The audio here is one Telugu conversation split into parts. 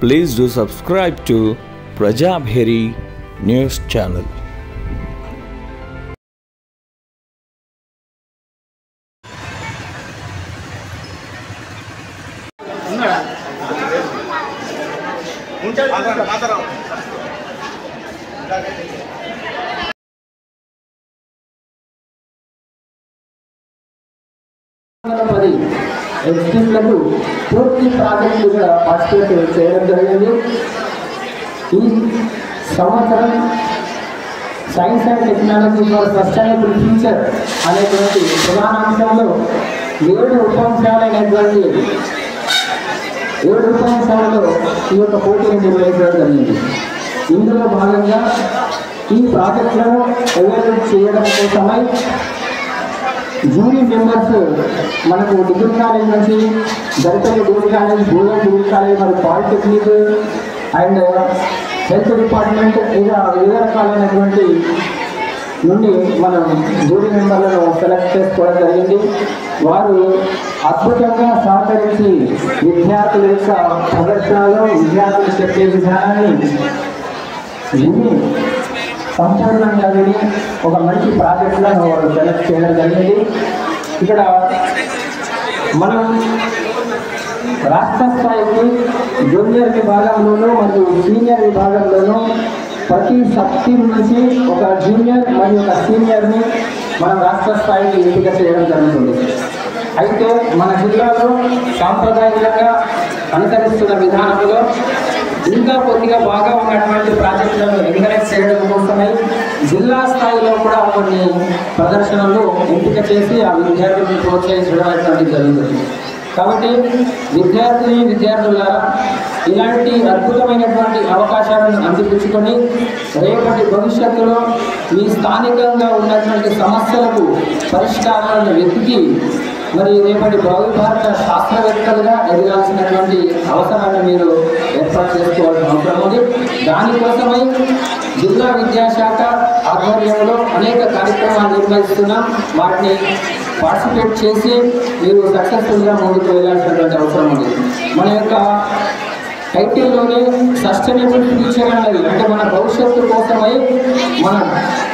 Please do subscribe to Prajabheri News Channel. ఎగ్జిస్టింగ్లకు పూర్తి ప్రాజెక్టులు కూడా పార్టిసిపేట్ చేయడం జరిగింది. ఈ సంవత్సరం science and technology for sustainable future అనేటువంటి ప్రధాన అంశంలో 7 ఉపంశాలైనటువంటి 7 ఉపంశాలలో ఈ యొక్క పోటీని నిర్వహించడం జరిగింది. ఇందులో భాగంగా ఈ ప్రాజెక్టులను ఎవాల్యుయేట్ చేయడం కోసమై జూరీ మెంబర్స్ మనకు డిగ్రీ కాలేజ్ నుంచి దళితల్లి degree college, golden degree college, మరియు పాలిటెక్నిక్ అండ్ హెల్త్ డిపార్ట్మెంట్ ఇలా వివిధ రకాలైనటువంటి నుండి మనం జూరీ మెంబర్లను సెలెక్ట్ చేసుకోవడం జరిగింది. వారు అద్భుతంగా సహకరించి విద్యార్థుల యొక్క ప్రదర్శనలో విద్యార్థులు చెప్పే విధానాన్ని విని సంపూర్ణంగా విని ఒక మంచి ప్రాజెక్టులను వాళ్ళు సెలెక్ట్ చేయడం జరిగింది. ఇక్కడ మనం రాష్ట్ర స్థాయికి జూనియర్ విభాగంలోనూ మరియు సీనియర్ విభాగంలోనూ ప్రతి సబ్-టీం నుంచి ఒక జూనియర్ మరియు ఒక సీనియర్ని మనం రాష్ట్ర స్థాయికి ఎంపిక చేయడం జరుగుతుంది. అయితే మన జిల్లాలో సాంప్రదాయంగా అనుసరిస్తున్న విధానంలో ఇంకా కొద్దిగా బాగా ఉన్నటువంటి ప్రాజెక్టులను ఎంకరేజ్ చేయడం కోసమై జిల్లా స్థాయిలో కూడా కొన్ని ప్రదర్శనలు ఎంపిక చేసి ఆ విద్యార్థులను ప్రోత్సహించడం అనేటువంటిది జరుగుతుంది. కాబట్టి విద్యార్థులారా ఇలాంటి అద్భుతమైనటువంటి అవకాశాలను అందిపుచ్చుకొని రేపటి భవిష్యత్తులో మీ స్థానికంగా ఉన్నటువంటి సమస్యలకు పరిష్కారాలను వెతికి మరి రేపటి భారత శాస్త్రవేత్తలుగా ఎదగాల్సినటువంటి అవసరాన్ని మీరు ఏర్పాటు చేసుకోవాల్సిన అవసరం ఉంది. దానికోసమై జిల్లా విద్యాశాఖ ఆధ్వర్యంలో అనేక కార్యక్రమాలు నిర్వహిస్తున్నాం. వాటిని పార్టిసిపేట్ చేసి మీరు సక్సెస్ఫుల్గా ముందుకు వెళ్ళాల్సినటువంటి అవసరం ఉంది. మన యొక్క టైటిల్లోనే సస్టైనబుల్ ఫ్యూచర్ అన్నది అంటే మన భవిష్యత్తు కోసమై మనం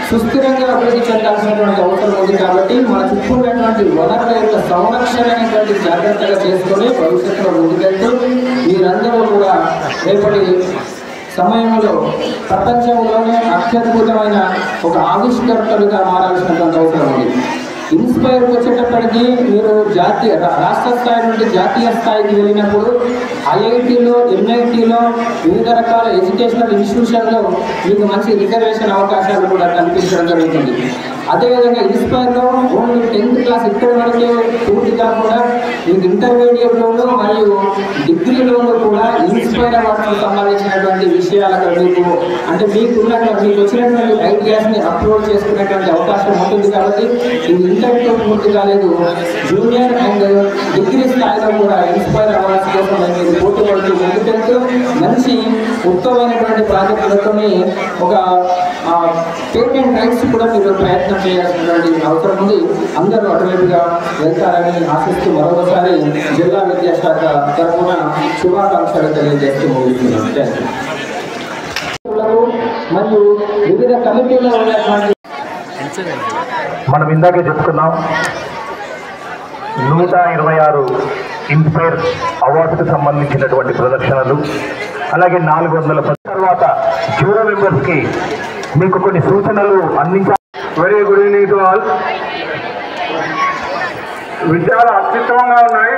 సుస్థిరంగా అభివృద్ధి చెందాల్సినటువంటి అవసరం ఉంది. కాబట్టి మన చుట్టూ ఉన్నటువంటి వనరుల యొక్క సంరక్షణ అనేటువంటి జాగ్రత్తగా చేసుకొని భవిష్యత్తులో ముందుకెళ్తూ మీరందరూ కూడా రేపటి సమయంలో ప్రపంచంలోనే అత్యద్భుతమైన ఒక ఆవిష్కర్తలుగా మారాల్సినటువంటి అవసరం ఉంది. ఇన్స్పైర్కి వచ్చేటప్పటికి మీరు రాష్ట్ర స్థాయి నుండి జాతీయ స్థాయికి వెళ్ళినప్పుడు ఐఐటీలో, ఎంఐటీలో వివిధ రకాల ఎడ్యుకేషనల్ ఇన్స్టిట్యూషన్లో మీకు మంచి రిజర్వేషన్ అవకాశాలు కూడా కల్పించడం జరుగుతుంది. అదేవిధంగా ఇన్స్పైర్లో ఓన్లీ 10th క్లాస్ ఇక్కడి వరకే పూర్తి కాకుండా మీకు ఇంటర్మీడియట్లోనూ మరియు డిగ్రీలోనూ కూడా ఇన్స్పైర్ అవార్డ్స్కి సంబంధించినటువంటి విషయాలు అక్కడ మీకు అంటే మీకు వచ్చినటువంటి ఐడియాస్ని అప్లోడ్ చేసుకునేటువంటి అవకాశం ఉంటుంది. కాబట్టి ఇది ఇంటర్తో పూర్తి కాలేదు, జూనియర్ అండ్ డిగ్రీ స్థాయిలో కూడా ఇన్స్పైర్ అవార్డ్స్ కోసం మీరు పోటీ పడుతూ ముందుకెళ్తూ మంచి ఉత్తమమైనటువంటి ప్రాజెక్టులతో ఒక పేటెంట్ రైట్స్ కూడా మీరు ప్రయత్నం చేయాల్సినటువంటి అవసరం ఉంది. అందరూ అటువైపుగా వెళ్తారని ఆశిస్తూ మరొకసారి జిల్లా విద్యాశాఖ తరఫున శుభాకాంక్షలు తెలియజేస్తూ ముగిస్తున్నాను. మరియు వివిధ కమిటీలో ఉన్నటువంటి మనం ఇందాకే చెప్పుకున్నాం 126 ఇన్స్పైర్ అవార్డుకు సంబంధించినటువంటి ప్రదర్శనలు, అలాగే 410 తర్వాత జ్యూరీ మెంబర్స్కి మీకు కొన్ని సూచనలు అందించాలి. Very good evening to all. విషయాలు అత్యుత్తమంగా ఉన్నాయి.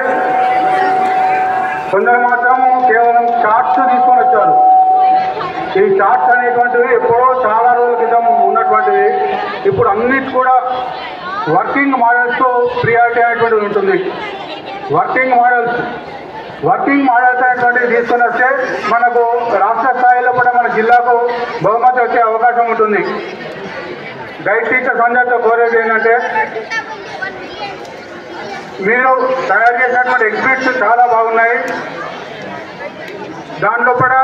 కొందరు మాత్రం కేవలం చార్ట్స్ తీసుకొని వచ్చారు. ఈ చార్ట్స్ అనేటువంటివి ఎప్పుడో చాలా రోజుల క్రితం ఉన్నటువంటివి. ఇప్పుడు అన్నిటి కూడా వర్కింగ్ మోడల్స్తో ప్రియారిటీ అనేటువంటిది ఉంటుంది. వర్కింగ్ మోడల్స్ అనేటువంటివి తీసుకొని వస్తే మనకు రాష్ట్ర స్థాయిలో కూడా మన జిల్లాకు బహుమతి వచ్చే అవకాశం ఉంటుంది. గైడ్ టీచర్స్ అందరితో కోరేది ఏంటంటే మీరు తయారు చేసినటువంటి ఎగ్జిబిట్స్ చాలా బాగున్నాయి. దాంట్లో కూడా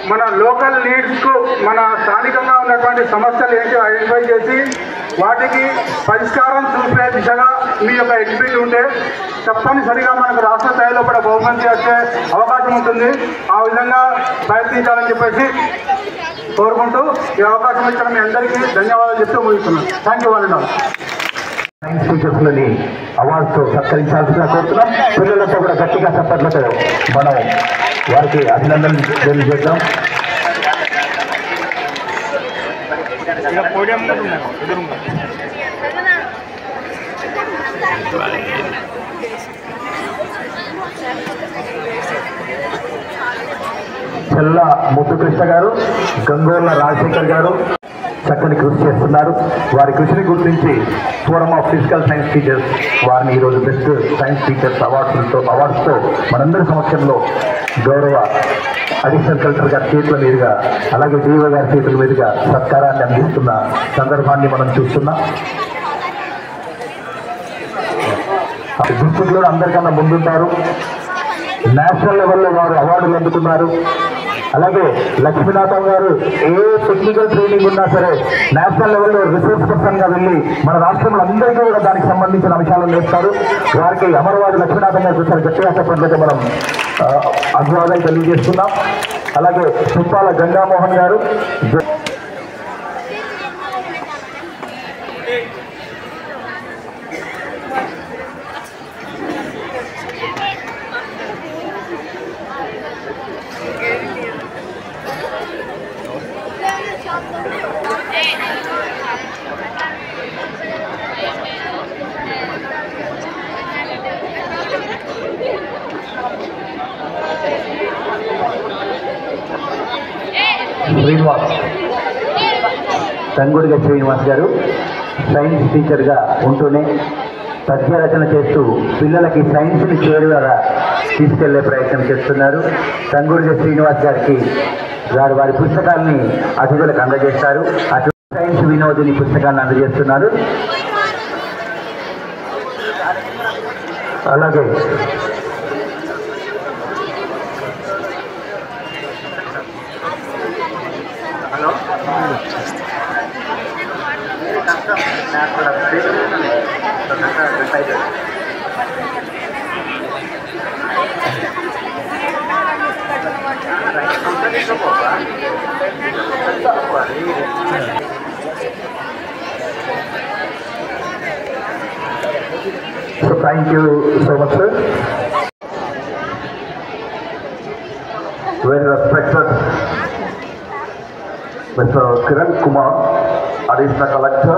మన లోకల్ నీడ్స్కు మన స్థానికంగా ఉన్నటువంటి సమస్యలు ఏంటి ఐడెంటిఫై చేసి వాటికి పరిష్కారం చూపే దిశగా మీ యొక్క ఎగ్జిబిట్ ఉంటే తప్పనిసరిగా మనకు రాష్ట్ర స్థాయిలో కూడా బహుమతి వచ్చే అవకాశం ఉంటుంది. ఆ విధంగా ప్రయత్నించాలని చెప్పేసి కోరుకుంటూ ఈ అవకాశం ఇచ్చిన మీ అందరికీ ధన్యవాదాలు చెప్తూ ముగిస్తున్నాను. థ్యాంక్ యూ వాళ్ళు. సైన్స్ టీచర్స్లని అవార్డ్స్తో సత్కరించాల్సిన కోరుతున్నాం. పిల్లలతో కూడా గట్టిగా చప్పట్లతో మనం వారికి అభినందనలు తెలియజేద్దాం. చెల్ల ముద్దుకృష్ణ గారు, గంగోళ్ళ రాజశేఖర్ గారు చక్కని కృషి చేస్తున్నారు. వారి కృషిని గుర్తించి forum of physical science teachers వారిని ఈరోజు బెస్ట్ సైన్స్ టీచర్స్ అవార్డ్స్తో మనందరి సమక్షంలో గౌరవ అడిషనల్ కలెక్టర్ గారి చేతుల మీదుగా అలాగే డిఓ గారి చేతుల మీదుగా సత్కారాన్ని అందిస్తున్న సందర్భాన్ని మనం చూస్తున్నాం. డిస్ట్రిక్ట్లో అందరికన్నా ముందుంటారు. నేషనల్ లెవెల్లో వారు అవార్డులు అందుకున్నారు. అలాగే లక్ష్మీనాథం గారు ఏ టెక్నికల్ ట్రైనింగ్ ఉన్నా సరే నేషనల్ లెవెల్లో రిసోర్స్ పర్సన్గా వెళ్ళి మన రాష్ట్రంలో అందరికీ కూడా దానికి సంబంధించిన అంశాలను నేర్పుతారు. వారికి అమరవాది లక్ష్మీనాథం గారు చూసారు గట్టిగా చెప్పినట్లయితే మనం అభివాదాలు తెలియజేస్తున్నాం. అలాగే చుప్పాల గంగామోహన్ గారు, శ్రీనివాస్ తంగుడిగా శ్రీనివాస్ గారు సైన్స్ టీచర్గా ఉంటూనే పద్య రచన చేస్తూ పిల్లలకి సైన్స్ని చేరువగా తీసుకెళ్లే ప్రయత్నం చేస్తున్నారు. తంగుడిగా శ్రీనివాస్ గారికి వారి పుస్తకాన్ని అతిథులకు అందజేస్తారు. అటు సైన్స్ వినోదిని పుస్తకాన్ని అందజేస్తున్నారు. అలాగే So thank you so much, sir. Very respected Mr. Kiran Kumar, Additional Collector.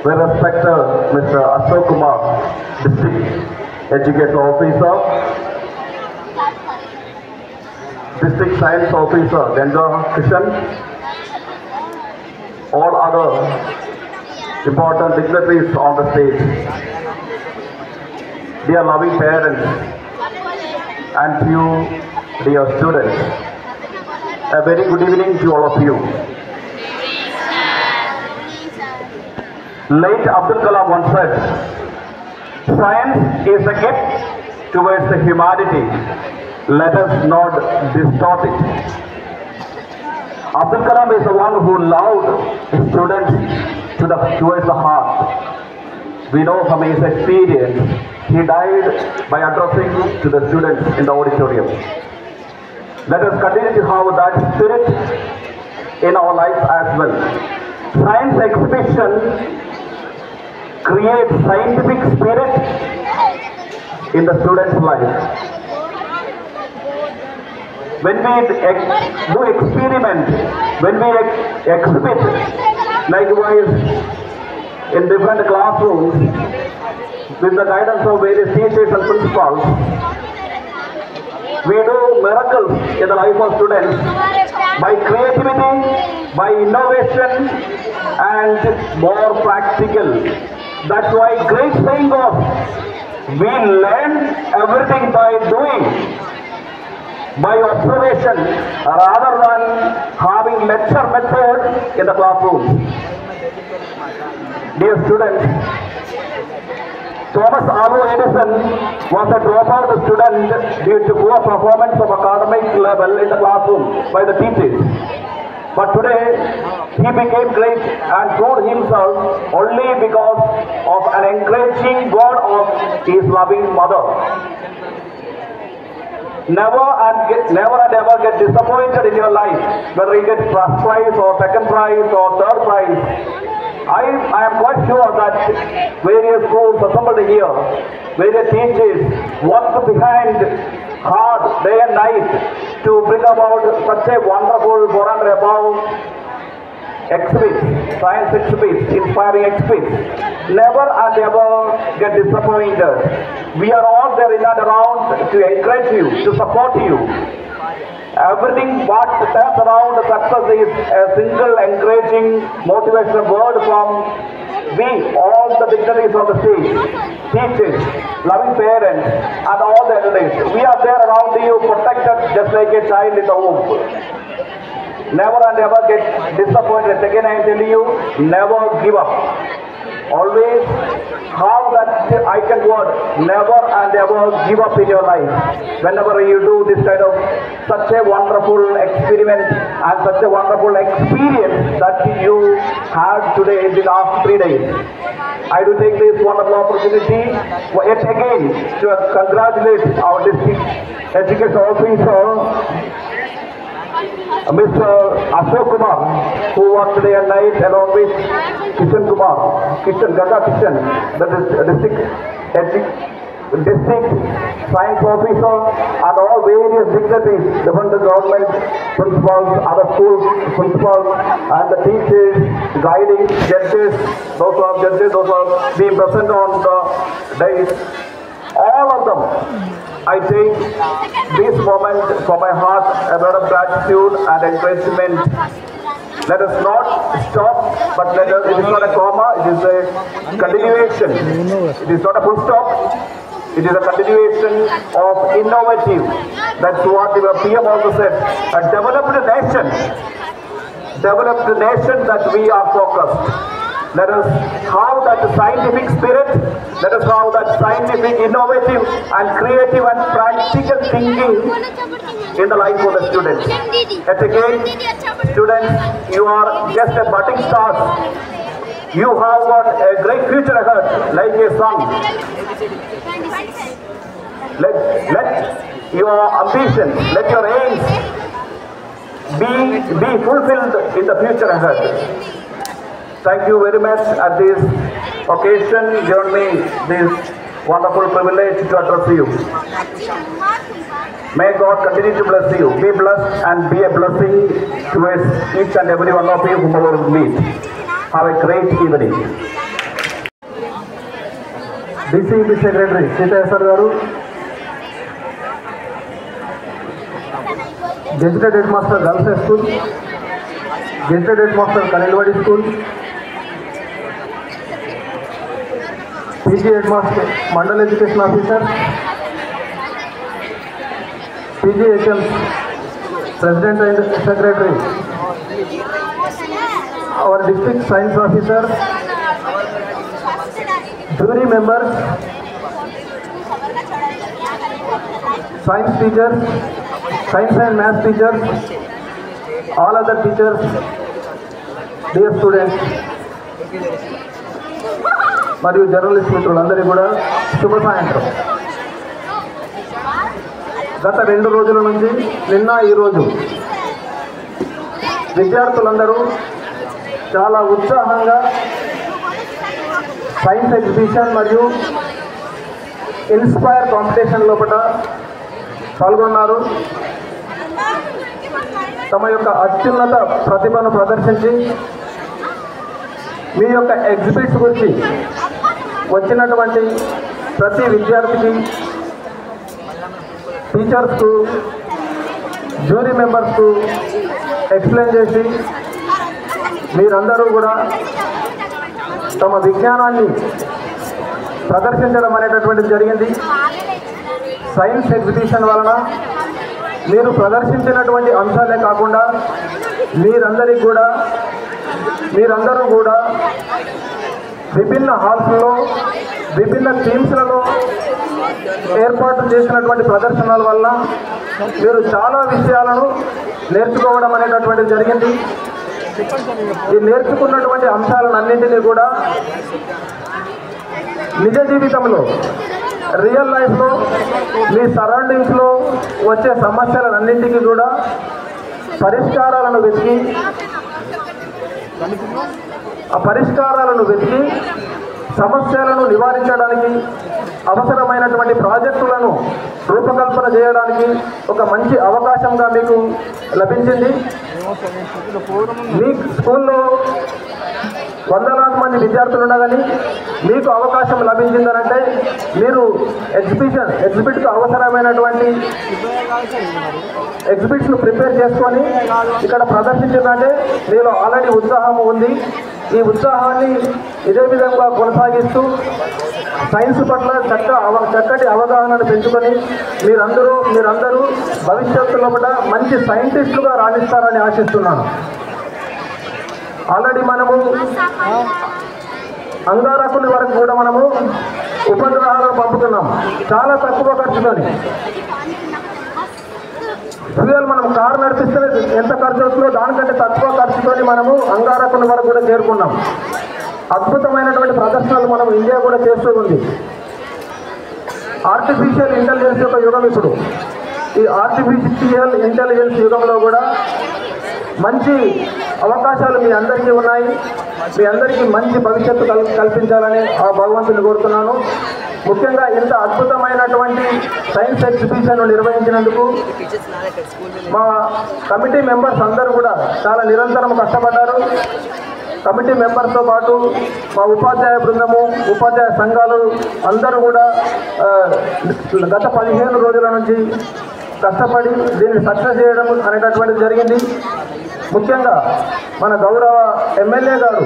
Very respected Mr. Ashok Kumar, District Education Officer. District Science Officer Ganga Kishan. All other important dignitaries on the stage. Dear loving parents and few dear students, a very good evening to all of you. Late Abdul Kalam once said, science is a gift towards the humanity. Let us not distort it. Abdul Kalam is the one who loved his students towards the heart. We know from his experience, he died by addressing to the students in the auditorium. Let us continue to have that spirit in our life as well. Science exhibition creates scientific spirit in the student's life. When we do experiment, when we exhibit, likewise in different classrooms, with the guidance of various teachers and principals, we do miracles in the life of students by creativity, by innovation, and more practical. That's why great saying goes, we learn everything by doing, by observation, rather than having lecture method in the classroom. Dear students, Thomas Alva Edison was a dropout student due to poor performance of academic level in the classroom by the teachers. But today, he became great and proved himself only because of an encouraging word of his loving mother. Never and ever get disappointed in your life, whether you get first prize or second prize or third prize. I am quite sure that various schools assembled here, various teachers worked behind hard day and night to bring about such a wonderful 400 above exhibits, science exhibits, inspiring exhibits. Never and ever get disappointed. We are all there in and around to encourage you, to support you. Everything what turns around success is a single encouraging motivational word from we, all the dignitaries on the stage, teachers, loving parents, and all the elders. We are there around you, protected just like a child in the womb. Never and ever get disappointed. Again I am telling you, never give up. Always have that icon word, never and ever give up in your life. Whenever you do this kind of such a wonderful experiment and such a wonderful experience that you had today in the last 3 days. I do take this wonderful opportunity yet again to congratulate our district education officer, Mr. Ashok Kumar, who worked day and night along with Kishan Ganga Kishan, the district science officer, and all various dignitaries, different government principals, other school principals, and the teachers, guiding judges, those who are judges, those who are being present on the day. All of them, I take this moment from my heart a lot of gratitude and encouragement. Let us not stop, but it is not a comma, it is a continuation. It is not a full stop, it is a continuation of innovative. That's what the PM also said. A developed nation that we are focused. Let us have that scientific spirit, let us have that scientific, innovative and creative and practical thinking in the life of the students. Yet again, students, you are just a budding stars. You have got a great future ahead, like a sun. Let your ambition, let your aims be fulfilled in the future ahead. Thank you very much at this occasion, given me this wonderful privilege to address you. May God continue to bless you. Be blessed and be a blessing towards each and every one of you whom you will meet. Have a great evening. DCEP Secretary Sita Sir Garu, Gazetted Headmaster Girls High School, Gazetted Headmaster Kanilwadi School, PG Headmaster Mandal Education Officer, PGHM President and Secretary, our District Science Officer, jury members, science teachers, science and math teachers, all other teachers, dear students, మరియు జర్నలిస్ట్ మిత్రులందరికీ కూడా శుభ సాయంత్రం. గత 2 రోజుల నుంచి నిన్న ఈరోజు విద్యార్థులందరూ చాలా ఉత్సాహంగా సైన్స్ ఎగ్జిబిషన్ మరియు ఇన్స్పైర్ కాంపిటీషన్ లోపల పాల్గొన్నారు. తమ యొక్క అత్యున్నత ప్రతిభను ప్రదర్శించి మీ యొక్క ఎగ్జిబిట్స్ గురించి వచ్చినటువంటి ప్రతి విద్యార్థికి, టీచర్స్కు, జ్యూరీ మెంబర్స్కు ఎక్స్ప్లెయిన్ చేసి మీరందరూ కూడా తమ విజ్ఞానాన్ని ప్రదర్శించడం అనేటటువంటిది జరిగింది. సైన్స్ ఎగ్జిబిషన్ వలన మీరు ప్రదర్శించినటువంటి అంశాలే కాకుండా మీరందరూ కూడా విభిన్న హాల్స్లో విభిన్న థీమ్స్లలో ఏర్పాటు చేసినటువంటి ప్రదర్శనల వల్ల మీరు చాలా విషయాలను నేర్చుకోవడం అనేటటువంటిది జరిగింది. ఈ నేర్చుకున్నటువంటి అంశాలన్నింటినీ కూడా నిజ జీవితంలో రియల్ లైఫ్లో మీ సరౌండింగ్స్లో వచ్చే సమస్యలన్నింటికీ కూడా పరిష్కారాలను వెతికి సమస్యలను నివారించడానికి అవసరమైనటువంటి ప్రాజెక్టులను రూపకల్పన చేయడానికి ఒక మంచి అవకాశంగా మీకు లభించింది. మీ స్కూల్లో వందలాది మంది విద్యార్థులు ఉండగాని మీకు అవకాశం లభించిందనంటే మీరు ఎగ్జిబిట్కు అవసరమైనటువంటి ఎగ్జిబిట్స్ను ప్రిపేర్ చేసుకొని ఇక్కడ ప్రదర్శించిందంటే మీలో ఆల్రెడీ ఉత్సాహం ఉంది. ఈ ఉత్సాహాన్ని ఇదే విధంగా కొనసాగిస్తూ సైన్స్ పట్ల చక్కటి అవగాహనను పెంచుకొని మీరందరూ భవిష్యత్తులో కూడా మంచి సైంటిస్టులుగా రాణిస్తారని ఆశిస్తున్నాను. ఆల్రెడీ మనము అంగారకుల వరకు కూడా మనము ఉపగ్రహాలను పంపుతున్నాం చాలా తక్కువ ఖర్చుతోని. ఫ్యూయల్ మనం కారు నడిపిస్తే ఎంత ఖర్చు అవుతుందో దానికంటే తక్కువ ఖర్చుతోని మనము అంగారకుల వరకు కూడా చేరుకున్నాం. అద్భుతమైనటువంటి ప్రదర్శనలు మనం ఇండియా కూడా చేస్తూ ఉంది. ఆర్టిఫిషియల్ ఇంటెలిజెన్స్ యొక్క యుగం ఇప్పుడు. ఈ ఆర్టిఫిషియల్ ఇంటెలిజెన్స్ యుగంలో కూడా మంచి అవకాశాలు మీ అందరికీ ఉన్నాయి. మీ అందరికీ మంచి భవిష్యత్తు కల్పించాలని ఆ భగవంతుని కోరుతున్నాను. ముఖ్యంగా ఇంత అద్భుతమైనటువంటి సైన్స్ ఎగ్జిబిషన్ నిర్వహించినందుకు మా కమిటీ మెంబర్స్ అందరూ కూడా చాలా నిరంతరం కష్టపడ్డారు. కమిటీ మెంబర్స్తో పాటు మా ఉపాధ్యాయ బృందము, ఉపాధ్యాయ సంఘాలు అందరూ కూడా గత 15 రోజుల నుంచి కష్టపడి దీన్ని సక్సెస్ చేయడం అనేటటువంటిది జరిగింది. ముఖ్యంగా మన గౌరవ ఎమ్మెల్యే గారు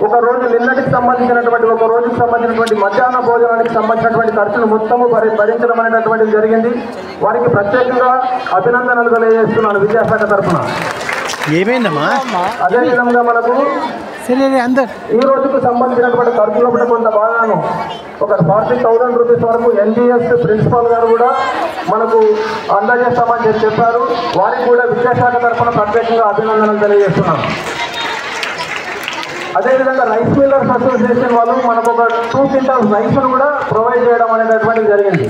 ఒక రోజుకి సంబంధించినటువంటి మధ్యాహ్న భోజనానికి సంబంధించినటువంటి ఖర్చును మొత్తము భరించడం అనేటటువంటిది జరిగింది. వారికి ప్రత్యేకంగా అభినందనలు తెలియజేస్తున్నాను విద్యాశాఖ తరఫున. ఏమైందమ్మా? అదేవిధంగా మనకు ఈ రోజుకు సంబంధించినటువంటి ఖర్చులో కొంత భాగాను ఒక 40,000 రూపీస్ వరకు ఎన్జిఎస్ ప్రిన్సిపాల్ గారు కూడా మనకు అందజేస్తామని చెప్పారు. వారికి కూడా విద్యాశాఖ తరఫున ప్రత్యేకంగా అభినందనలు తెలియజేస్తున్నాను. అదేవిధంగా రైస్ మిల్లర్స్ అసోసియేషన్ వాళ్ళు మనకు ఒక 2 క్వింటాల్స్ రైస్ను కూడా ప్రొవైడ్ చేయడం అనేటటువంటిది జరిగింది.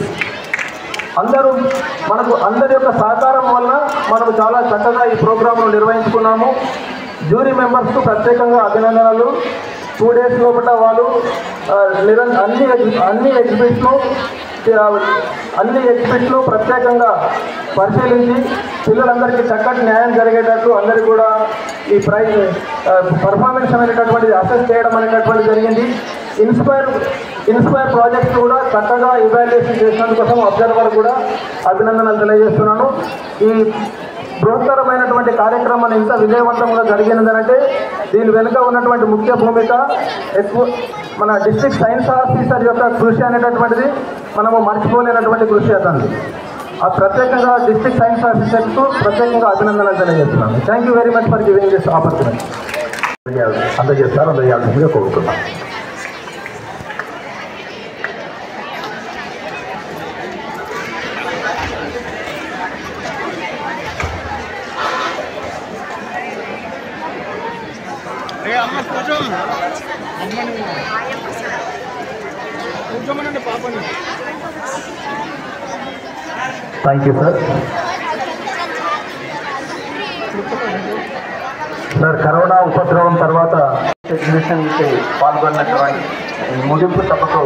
అందరి యొక్క సహకారం వల్ల మనకు చాలా చక్కగా ఈ ప్రోగ్రాంను నిర్వహించుకున్నాము. జ్యూరీ మెంబర్స్కు ప్రత్యేకంగా అభినందనలు. 2 డేస్ లోపల వాళ్ళు అన్ని ఎగ్జిబిట్స్ను ప్రత్యేకంగా పరిశీలించి పిల్లలందరికీ చక్కటి న్యాయం జరిగేటట్టు అందరికీ కూడా ఈ పర్ఫార్మెన్స్ అనేటటువంటిది అసెస్ చేయడం అనేటటువంటిది జరిగింది. ఇన్స్పైర్ ప్రాజెక్ట్స్ కూడా చక్కగా ఇవాల్యుయేషన్ చేసినందుకోసం అబ్జర్వర్ కూడా అభినందనలు తెలియజేస్తున్నాను. ఈ బృహత్తరమైనటువంటి కార్యక్రమం ఇంత విజయవంతంగా జరిగినదనంటే దీని వెనుక ఉన్నటువంటి ముఖ్య భూమిక మన డిస్ట్రిక్ట్ సైన్స్ ఆఫీసర్ యొక్క కృషి అనేటటువంటిది మనము మర్చిపోలేనటువంటి కృషి అతను. ఆ ప్రత్యేకంగా డిస్ట్రిక్ట్ సైన్స్ ఆఫీసర్కు ప్రత్యేకంగా అభినందనలు తెలియజేస్తున్నాను. Thank you very much for giving this opportunity. అందజేయాల్సిందిగా కోరుతున్నాను. Thank you sir. కరోనా ఉపద్రవం తర్వాత ఎగ్జిబిషన్కి పాల్గొన్నటువంటి ముగింపు సభకు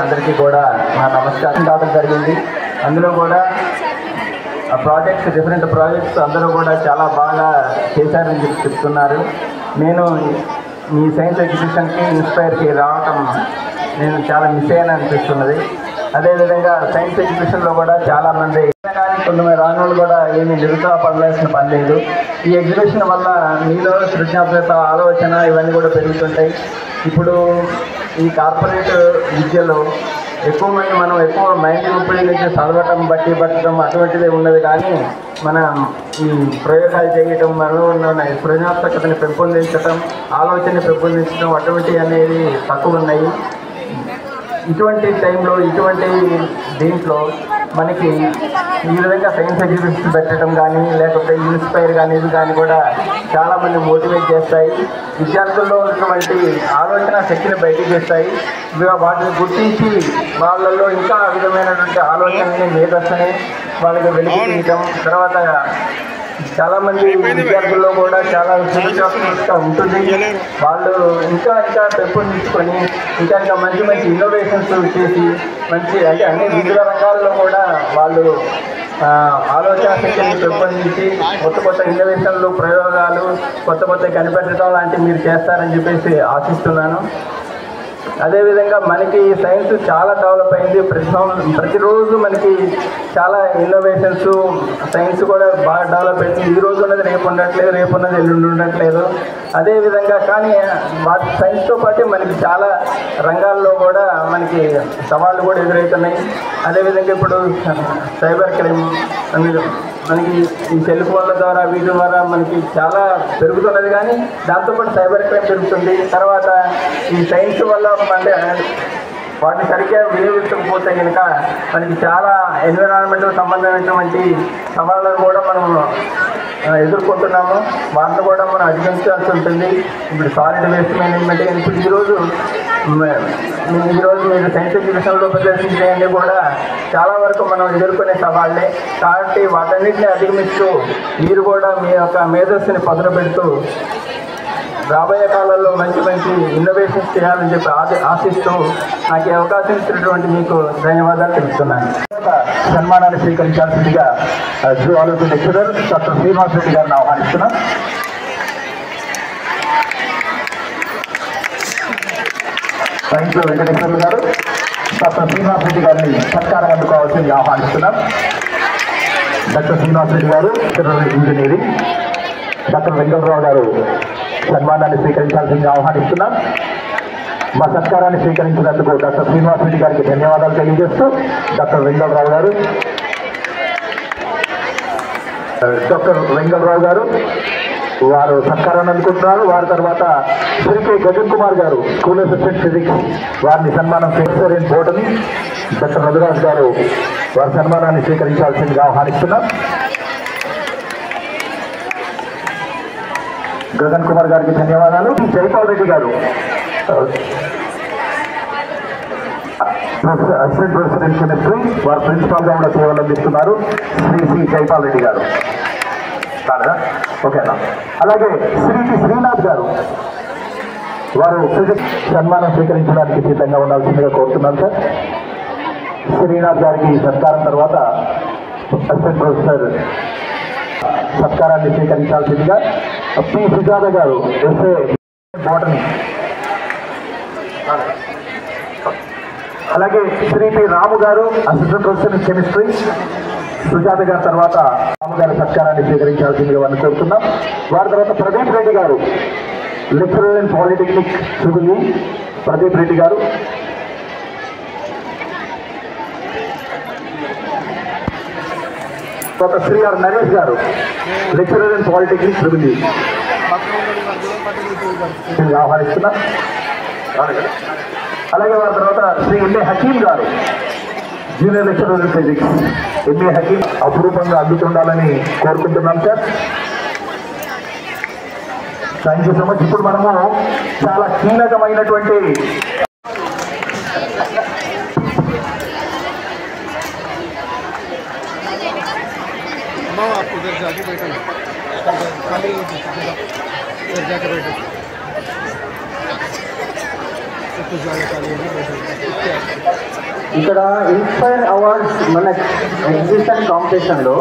అందరికీ కూడా నా నమస్కారం కావడం జరిగింది. అందులో కూడా డిఫరెంట్ ప్రాజెక్ట్స్ అందరూ కూడా చాలా బాగా చేశారని చెప్తున్నారు. నేను మీ సైన్స్ ఎగ్జిబిషన్కి ఇన్స్పైర్కి రావటం నేను చాలా మిస్ అయ్యాను అనిపిస్తున్నది. అదేవిధంగా సైన్స్ ఎగ్జిబిషన్లో కూడా చాలామంది కొంతమంది రానులు కూడా ఏమీ నిరుత్సాహపడాల్సిన పని లేదు. ఈ ఎగ్జిబిషన్ వల్ల మీలో సృజనాత్మక ఆలోచన ఇవన్నీ కూడా పెరుగుతుంటాయి. ఇప్పుడు ఈ కార్పొరేట్ విద్యలో ఎక్కువ మంది మనం ఎక్కువ మైండ్ని ఉపయోగించి చదవటం బట్టి పట్టడం అటువంటిదే ఉన్నది. కానీ మనం ఈ ప్రయోగాలు చేయటం, మనలో ఉన్న సృజనాత్మకతని పెంపొందించడం, ఆలోచనని పెంపొందించడం అటువంటివి అనేది తక్కువ ఉన్నాయి. ఇటువంటి టైంలో ఇటువంటి దీంట్లో మనకి ఈ విధంగా సైన్స్ ఎగ్జిబిషన్స్ పెట్టడం కానీ లేకపోతే ఇన్స్పైర్ కానీ ఇది కానీ కూడా చాలామంది మోటివేట్ చేస్తాయి. విద్యార్థుల్లో ఉన్నటువంటి ఆలోచన శక్తిని బయటికి తెస్తాయి. వాటిని గుర్తించి వాళ్ళల్లో ఇంకా విధమైనటువంటి ఆలోచనని మేధస్సుని వాళ్ళకి వెలికి తీయటం, తర్వాత చాలామంది విద్యార్థుల్లో కూడా చాలా సృజనాత్మకత ఉంటుంది. వాళ్ళు ఇంకా పెంపొందించుకొని ఇంకా మంచి ఇన్నోవేషన్స్ చేసి మంచి అంటే అన్ని వివిధ రంగాల్లో కూడా వాళ్ళు ఆలోచన శక్తిని పెంపొందించి కొత్త ఇన్నోవేషన్లు, ప్రయోగాలు కొత్త కనిపెట్టడం లాంటివి మీరు చేస్తారని చెప్పేసి ఆశిస్తున్నాను. అదేవిధంగా మనకి సైన్స్ చాలా డెవలప్ అయింది. ప్రతిరోజు మనకి చాలా ఇన్నోవేషన్స్, సైన్స్ కూడా బాగా డెవలప్ అయింది. ఈ రోజు ఉన్నది రేపు ఉండట్లేదు, రేపు ఉన్నది ఎల్లుండి ఉండట్లేదు. అదేవిధంగా కానీ వాటి సైన్స్తో పాటు మనకి చాలా రంగాల్లో కూడా మనకి సవాళ్ళు కూడా ఎదురవుతున్నాయి. అదేవిధంగా ఇప్పుడు సైబర్ క్రైమ్ మనకి ఈ సెల్ ఫోన్ల ద్వారా వీటి ద్వారా మనకి చాలా పెరుగుతున్నది. కానీ దాంతోపాటు సైబర్ క్రైమ్ పెరుగుతుంది. తర్వాత ఈ సైన్స్ వల్ల అంటే వాటిని సరిగ్గా వినియోగించకపోతే కనుక మనకి చాలా ఎన్విరాన్మెంటల్ సంబంధమైనటువంటి సవాళ్ళను కూడా మనం ఎదుర్కొంటున్నాము. వాటిని కూడా మనం అధిగమించాల్సి ఉంటుంది. ఇప్పుడు సాలిడ్ వేస్ట్ మేనేజ్మెంట్ ఇప్పుడు ఈరోజు మీరు సైన్స్ ఎగ్జిబిషన్లో ప్రదర్శించేవన్నీ కూడా చాలా వరకు మనం ఎదుర్కొనే సవాళ్ళే. కాబట్టి వాటన్నిటిని అధిగమిస్తూ మీరు కూడా మీ యొక్క మేధస్సుని పదునపెడుతూ రాబోయే కాలంలో మంచి ఇన్నోవేషన్స్ చేయాలని చెప్పి ఆశిస్తూ నాకు ఈ అవకాశం ఇచ్చినటువంటి మీకు ధన్యవాదాలు తెలుపుతున్నాను. సన్మానాన్ని స్వీకరించాల్సిందిగా zoology lecturer doctor Srinivas Reddy గారిని ఆహ్వానిస్తున్నాం. సైన్స్ వెంకటేశ్వర్లు గారు డాక్టర్ శ్రీనివాస్ రెడ్డి గారిని సత్కారం అందుకోవాల్సిందిగా ఆహ్వానిస్తున్నాం. డాక్టర్ శ్రీనివాస్ రెడ్డి గారు ఇంజనీరింగ్, డాక్టర్ వెంకటరావు గారు సన్మానాన్ని స్వీకరించాల్సిందిగా ఆహ్వానిస్తున్నాం. మా సత్కారాన్ని స్వీకరించినందుకు డాక్టర్ శ్రీనివాస్ రెడ్డి గారికి ధన్యవాదాలు తెలియజేస్తూ డాక్టర్ వెంకటరావు గారు వారు సత్కారాన్ని అందుకుంటున్నారు. వారి తర్వాత శ్రీ కె గజన్ కుమార్ గారు స్కూల్ అసిస్టెంట్ ఫిజిక్స్, వారిని సన్మానం professor in botany doctor Raghuraj గారు వారి సన్మానాన్ని స్వీకరించాల్సిందిగా ఆహ్వానిస్తున్నాం. గగన్ కుమార్ గారికి ధన్యవాదాలు. జైపాల్ రెడ్డి గారు అసిస్టెంట్ ప్రొఫెసర్ ఇన్ కెమిస్ట్రీ, వారు ప్రిన్సిపాల్గా కూడా సేవలు అందిస్తున్నారు. శ్రీ సి జైపాల్ రెడ్డి గారు ఓకేనా. అలాగే శ్రీ టి శ్రీనాథ్ గారు వారు ఫిజిక్స్ సన్మానం స్వీకరించడానికి సిద్ధంగా ఉండాల్సిందిగా కోరుతున్నాను సార్. శ్రీనాథ్ గారికి సత్కారం తర్వాత అసిస్టెంట్ ప్రొఫెసర్ సత్కారాన్ని స్వీకరించాల్సిందిగా పి సుజాత గారు ఎస్ఏ బోటనీ, అలాగే శ్రీ పి రాము గారు assistant professor in chemistry. Sujatha గారి తర్వాత రాము గారి సత్కారాన్ని స్వీకరించాల్సిందిగా వారిని కోరుతున్నాం. వారి తర్వాత ప్రదీప్ రెడ్డి గారు lecturer in polytechnic civil, Pradeep Reddy గారు. తర్వాత శ్రీ ఆర్ నరేష్ గారు లెక్చరర్ ఇన్ పాలిటెక్నిక్ సివిల్ ఆహ్వానిస్తున్నాం. అలాగే వారి తర్వాత శ్రీ ఎంఏ హకీం గారు junior lecturer in physics. MA Hakim అపురూపంగా అందుతుండాలని కోరుకుంటున్నాం sir. Thank you so much. ఇప్పుడు మనము చాలా కీలకమైనటువంటి ఇక్కడ ఇన్స్పైర్ అవార్డ్స్ మన ఎగ్జిబిషన్ కాంపిటీషన్లో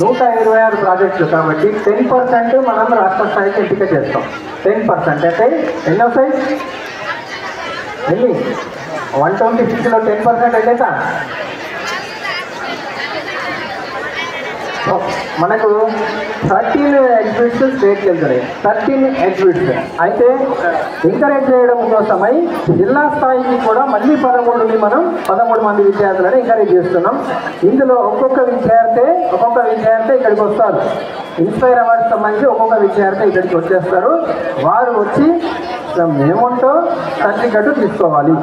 126 ప్రాజెక్టులు కాబట్టి 10% మనం రాష్ట్ర స్థాయికి ఎంపిక చేస్తాం. 10% అంటే ఎన్నో సైజ్ ఎన్ని 126లో 10% అయితే మనకు 13 ఎగ్జిబిట్స్ స్టేట్కి వెళ్తాయి, 13 ఎగ్జిబిట్స్. అయితే ఎంకరేజ్ చేయడం కోసమై జిల్లా స్థాయికి కూడా మళ్ళీ 13 మంది విద్యార్థులను ఎంకరేజ్ చేస్తున్నాం. ఇందులో ఒక్కొక్క విద్యార్థి ఇక్కడికి వస్తారు. ఇన్స్పైర్ అవార్డ్స్ సంబంధించి ఒక్కొక్క విద్యార్థి ఇక్కడికి వచ్చేస్తారు. వారు వచ్చి మేమోంటో సర్టిఫికెట్ తీసుకోవాలి.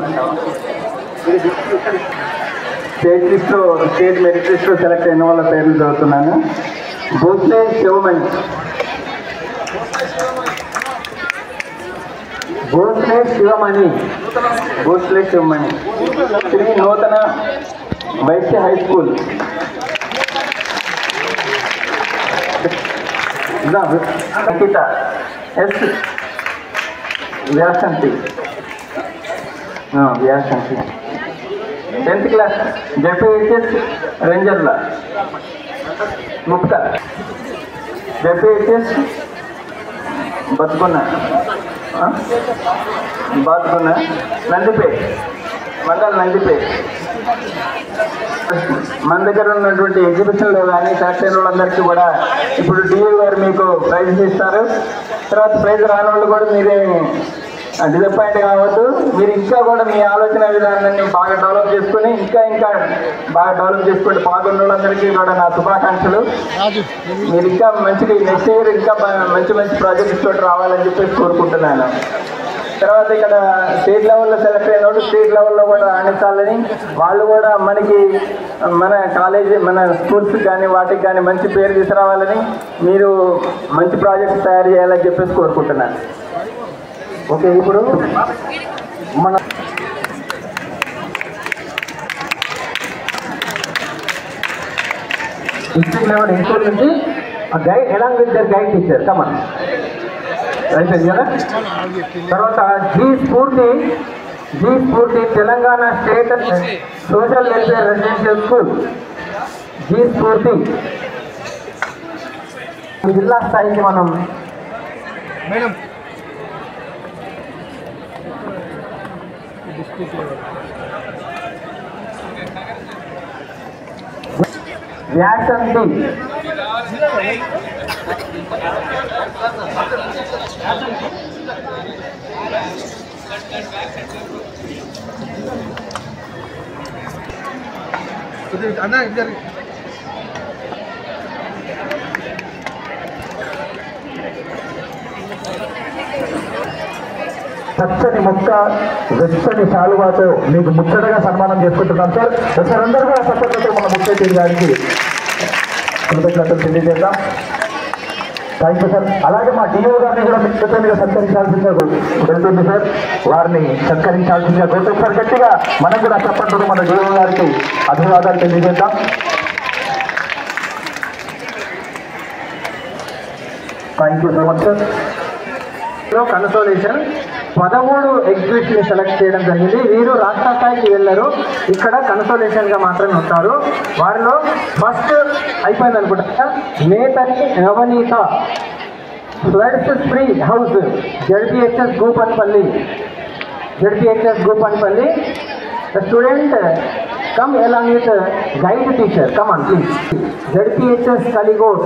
స్టేట్ మెరిట్ లిస్ట్లో సెలెక్ట్ అయిన వాళ్ళ పేర్లు చదువుతున్నాను. భోస్లే శివమణి, శ్రీ నూతన వైశ్య హై స్కూల్, అంకిత ఎస్ వ్యాసంతి 10th క్లాస్ జెపిహెచ్ఎస్ రేంజర్ల ముక్త, జెపిహెచ్ఎస్ బతుకున్న నందిపేట్ మండల్ నందిపేట్. మన దగ్గర ఉన్నటువంటి ఎగ్జిబిషన్లో కానీ సెలెక్ట్ అయిన వాళ్ళందరికీ కూడా ఇప్పుడు డిఏ గారు మీకు ప్రైజెస్ ఇస్తారు. తర్వాత ప్రైజ్ రాని వాళ్ళు కూడా మీరే డిసప్పాయింట్ కావద్దు. మీరు ఇంకా కూడా మీ ఆలోచన విధానాన్ని బాగా డెవలప్ చేసుకుని ఇంకా బాగా డెవలప్ చేసుకుంటే పాల్గొన్న వాళ్ళందరికీ కూడా నా శుభాకాంక్షలు. మీరు ఇంకా మంచిగా నెక్స్ట్ ఇయర్ ఇంకా మంచి ప్రాజెక్ట్స్ తోటి రావాలని చెప్పేసి కోరుకుంటున్నాను. తర్వాత ఇక్కడ స్టేట్ లెవెల్లో సెలెక్ట్ అయిన వాళ్ళు స్టేట్ లెవెల్లో కూడా రాణించాలని, వాళ్ళు కూడా మన కాలేజీ మన స్కూల్స్కి కానీ వాటికి కానీ మంచి పేరు తీసుకురావాలని, మీరు మంచి ప్రాజెక్ట్స్ తయారు చేయాలని చెప్పేసి కోరుకుంటున్నాను. ఓకే, ఇప్పుడు మన డిస్ట్రిక్ట్ లెవెల్ ఇన్స్టిట్యూట్ నుంచి guide along with their guide teacher common అయిపోయింది కదా. తర్వాత జీ స్ఫూర్తి Telangana state social welfare residential school, జీ స్ఫూర్తి జిల్లా స్థాయికి మనం వ్యాసంతి పచ్చని మొక్క వెచ్చని శాలువాతో మీకు ముచ్చటగా సన్మానం చేసుకుంటున్నాం సార్. ఒకసారి అందరూ కూడా సపోర్ట్లతో మన ముఖ్య అతిథి గారికి కృతజ్ఞతలు తెలియజేద్దాం. Thank you sir. అలాగే మా డిఓ గారిని కూడా మీకు సత్కరించాల్సిందిగా వెళ్తుంది సార్. వారిని సత్కరించాల్సిందిగా కోరుతాం సార్. గట్టిగా మనం కూడా చెప్పండి మన డిఓ గారికి అభివాదాలు తెలియజేద్దాం. Thank you so much sir. Consolation 13 exhibition select చేయడం జరిగింది. వీరు రాష్ట్ర స్థాయికి వెళ్ళారు, ఇక్కడ కన్సోలేషన్గా మాత్రమే ఉంటారు. వారిలో ఫస్ట్ అయిపోయింది అనుకుంటా నేతని Navaneetha, floods free house, ZPHS Gupanpalli. The student come along with guide teacher. Come on, please. ZPHS Kaligod,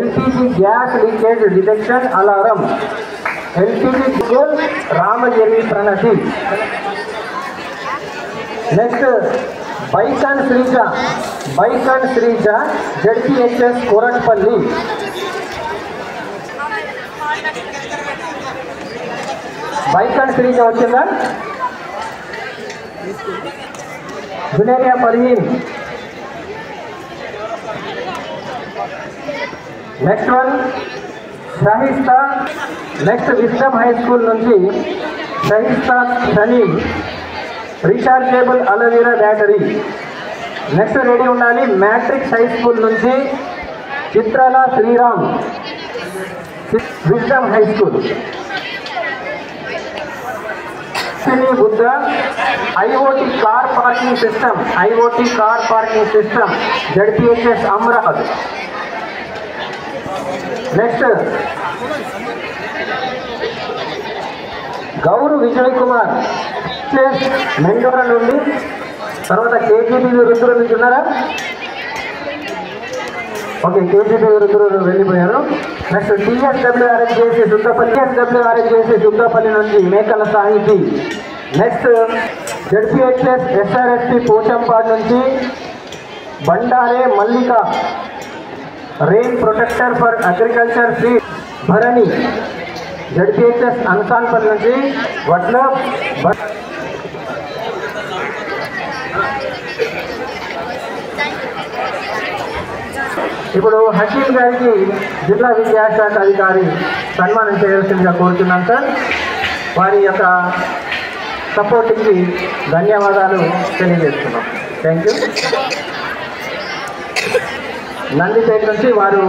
LPG gas leakage detection alarm, LPG school Ramagiri Pranati. Next, Baikan Srija, ZPHS Koratpalli. Baikan Srija వచ్చిందా? Junaria Parveen. Next one, Shahista. Next Wisdom High School నుంచి Shahista Shani, Rechargeable Aloe Vera Battery. Next ready ఉండాలి. Matrix High School నుంచి చిత్రాల Sriram, Wisdom High School. Buddha, IoT car parking system, ZPHS Amrad. Next, Gauru Vijay Kumar, Mendora నుండి. తర్వాత KGB రుద్ర నుంచి ఉన్నారా? ఓకే, కేజీపీ వృద్ధులు వెళ్ళిపోయారు. నెక్స్ట్ టీఎస్డబ్ల్యూఆర్ఎస్ చేసి సుద్దపల్లి నుంచి Mekala Sahithi. Next ZPHS SRSP Pochampadu నుంచి Bandare Mallika rain protector for agriculture seed Bharani. ZPHS Ansanpalli నుంచి వడ్ల ఇప్పుడు హకీం గారికి జిల్లా విద్యాశాఖ అధికారి సన్మానం చేయాల్సిందిగా కోరుతున్నాం సార్. వారి యొక్క సపోర్టింగ్కి ధన్యవాదాలు తెలియజేస్తున్నాం. Thank you. నందిపేట నుంచి వారు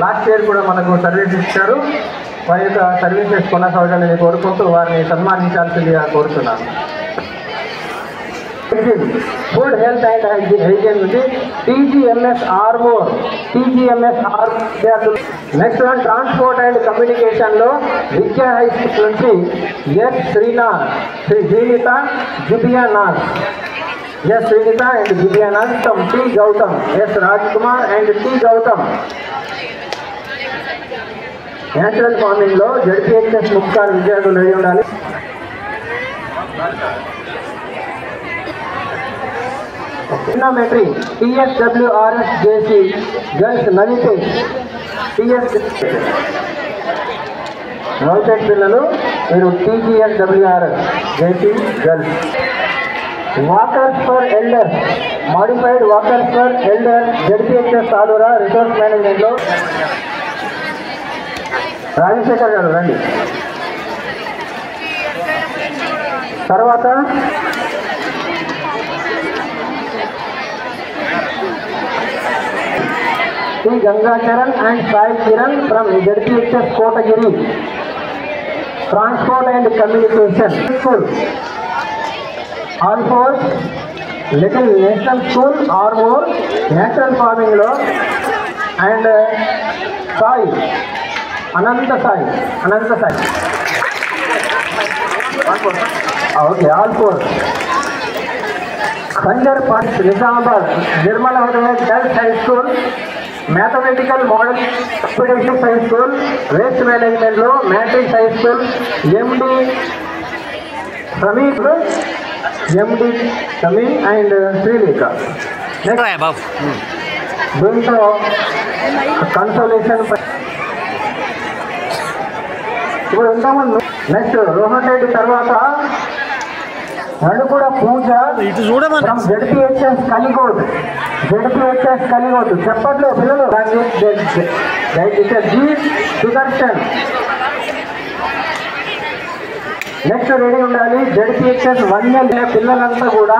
లాస్ట్ ఇయర్ కూడా మనకు సర్వీస్ ఇచ్చారు. వారి యొక్క సర్వీసెస్ కొనసాగాలని కోరుకుంటూ వారిని సన్మానించాల్సిందిగా కోరుతున్నాను. ఫుడ్ హెల్త్ అండ్ హైజీన్ నుంచి టీజీఎంఎస్ ఆర్మోర్ విద్యార్థులు. నెక్స్ట్ వన్ ట్రాన్స్పోర్ట్ అండ్ కమ్యూనికేషన్లో విద్యా హై స్కూల్ నుంచి S Srinitha Jubianath and Jubianath. T Gautam, S Raj Kumar and T Gautam. Natural ఫార్మింగ్లో జెడ్పీహెచ్ఎస్ ముఖ్య విద్యార్థులు అయి ఉండాలి. Trigonometry TSWRS JC girls Navitej. Navitej పిల్లలు మీరు TGSWRS JC girls. Walkers for elders, modified walkers for elder ZPHS Sadhura resource మేనేజ్మెంట్లో రాజశేఖర్ గారు రండి. తర్వాత Shri Gangacharan and Sai Kiran from ZPHS Kotagiri transport and communication school. Alphores little national school Armoor natural ఫార్మింగ్లో and Sai Anantha Sai okay. Alphores Khanjar park Nizamabad Nirmala girls high school mathematical model expeditions high school waste మేనేజ్మెంట్లో matrix high school MD Sameer and Sreelekha. దీంతో కన్సోలేషన్ ఇప్పుడు ఇంతకుముందు నెక్స్ట్ రోహన్ రెడ్డి తర్వాత నడుకుడ పూజ జెడ్పీహెచ్ఎస్ కలిగోడ్ చెప్పట్లో పిల్లలు జి సుదర్శన్. నెక్స్ట్ రెడీ ఉండాలి. జెడ్పీహెచ్ఎస్ 1 year పిల్లలంతా కూడా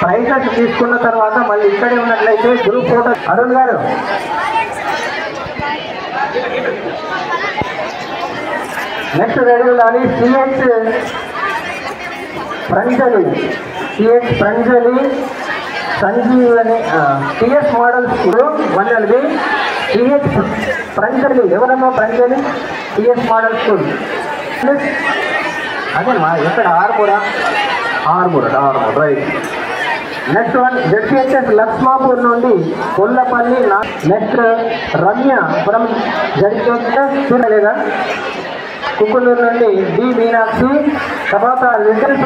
ప్రైజెస్ తీసుకున్న తర్వాత మళ్ళీ ఇక్కడే ఉన్నట్లయితే గ్రూప్ ఫోటో. అరుణ్ గారు నెక్స్ట్ రెడీ ఉండాలి. CH Pranjali Sanjeevani TS model school 1 LB. CH Pranjali ఎవరమ్మా? ప్రంజలి టిఎస్ మోడల్ స్కూల్ అదేమ్మా. ఎక్కడ? Armoor right. Next one ZPHS Lakshmapur నుండి Kollapalli. Next Ramya from ZPHS లేదా కుక్కునూరు నుండి డి మీనాక్షి. తర్వాత little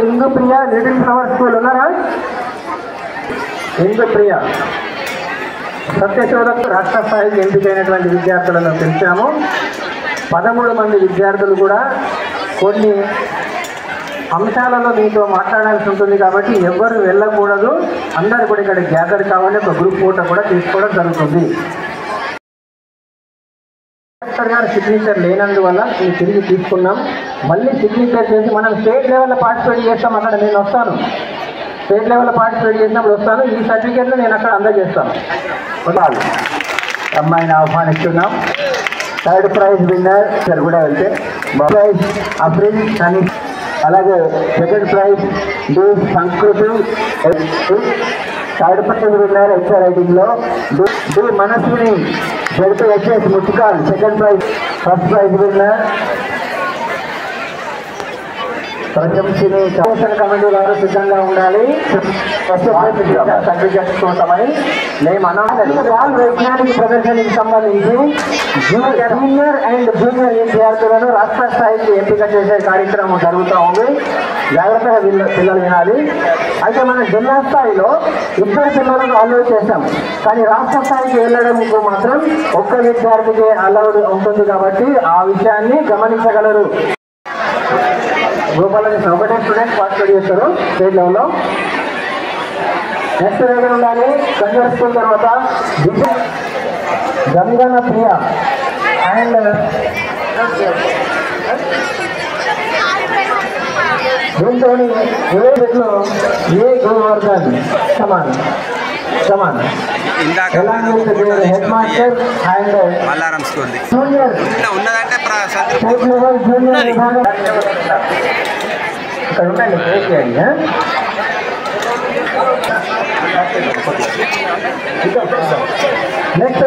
Indupriya little flower school ఉన్నారా? ఇందుప్రియ సత్యశోధకు రాష్ట్ర స్థాయికి ఎంపికైనటువంటి విద్యార్థులను పిలిచాము. 13 మంది విద్యార్థులు కూడా కొన్ని అంశాలలో మీతో మాట్లాడాల్సి ఉంటుంది కాబట్టి ఎవరు వెళ్ళకూడదు. అందరూ కూడా ఇక్కడ గ్యాదర్ కావాలి. ఒక గ్రూప్ ఫోటో కూడా తీసుకోవడం జరుగుతుంది. కలెక్టర్ గారు సిగ్నేచర్ లేనందువల్ల మేము తిరిగి తీసుకున్నాం. మళ్ళీ సిగ్నేచర్ చేసి మనం స్టేట్ లెవెల్లో పార్టిసిపేట్ చేస్తాం. అక్కడ నేను వస్తాను. స్టేట్ లెవెల్లో పార్టిసిపేట్ చేసినప్పుడు వస్తాను. ఈ సర్టిఫికేట్లు నేను అక్కడ అందజేస్తాను. అమ్మాయిని ఆహ్వానిస్తున్నాం. థర్డ్ ప్రైజ్ విన్నర్ సార్ కూడా వెళ్తే ప్రైజ్ అఫ్రిన్ సనీ. అలాగే second prize D Sanskriti. Third prize winner HR రైటింగ్లో D Manaswini ZPHS Muchukal. Second prize. First prize winner Prashamsani commission committee వారు సిద్ధంగా ఉండాలి. సర్టిఫికెట్స్ కోసమని మేము బాల్ వైజ్ఞానిక ప్రదర్శనకి సంబంధించి సీనియర్ అండ్ జూనియర్ విద్యార్థులను రాష్ట్ర స్థాయికి ఎంపిక చేసే కార్యక్రమం జరుగుతూ ఉంది. జాగ్రత్తగా పిల్లలు వినాలి. అయితే మనం జిల్లా స్థాయిలో ఇద్దరు పిల్లలకు అలౌ చేశాం, కానీ రాష్ట్ర స్థాయికి వెళ్ళడానికి మాత్రం ఒక్క విద్యార్థికి అలౌడ్ ఉంటుంది కాబట్టి ఆ విషయాన్ని గమనించగలరు. గోపాలకృష్ణ ఒకటే స్టూడెంట్ పార్టిసిపేట్ చేస్తారు స్టేట్ లెవెల్లో. నెక్స్ట్ దగ్గర ఉండాలి. కంజర్ స్కూల్ తర్వాత గంగన ప్రియ అండ్ దీంతో A Govardhan Saman head master and junior ఇక్కడ ఉండండి. నెక్స్ట్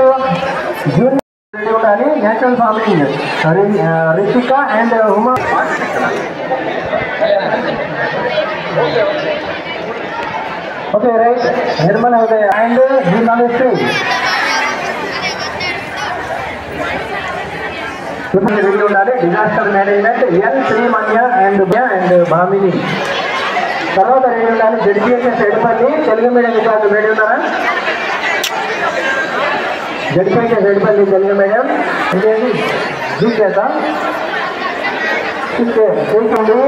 జూనియర్ ఉండాలి. National farming Ritika and Uma. Okay right. Nirmal Uday and journalist. ఇప్పుడు ఉండాలి. Disaster management N Srimanya and Bhamini. తర్వాత రెడీ ఉండాలి. జడ్పీఎస్ఎస్ ఎడపల్లి తెలుగు మీడియం విద్యార్థులు రెడీ ఉన్నారా? జడ్పీఎస్ఎస్ ఎడపల్లి తెలుగు మీడియం ఇదేంటి చేద్దాం. చేసింది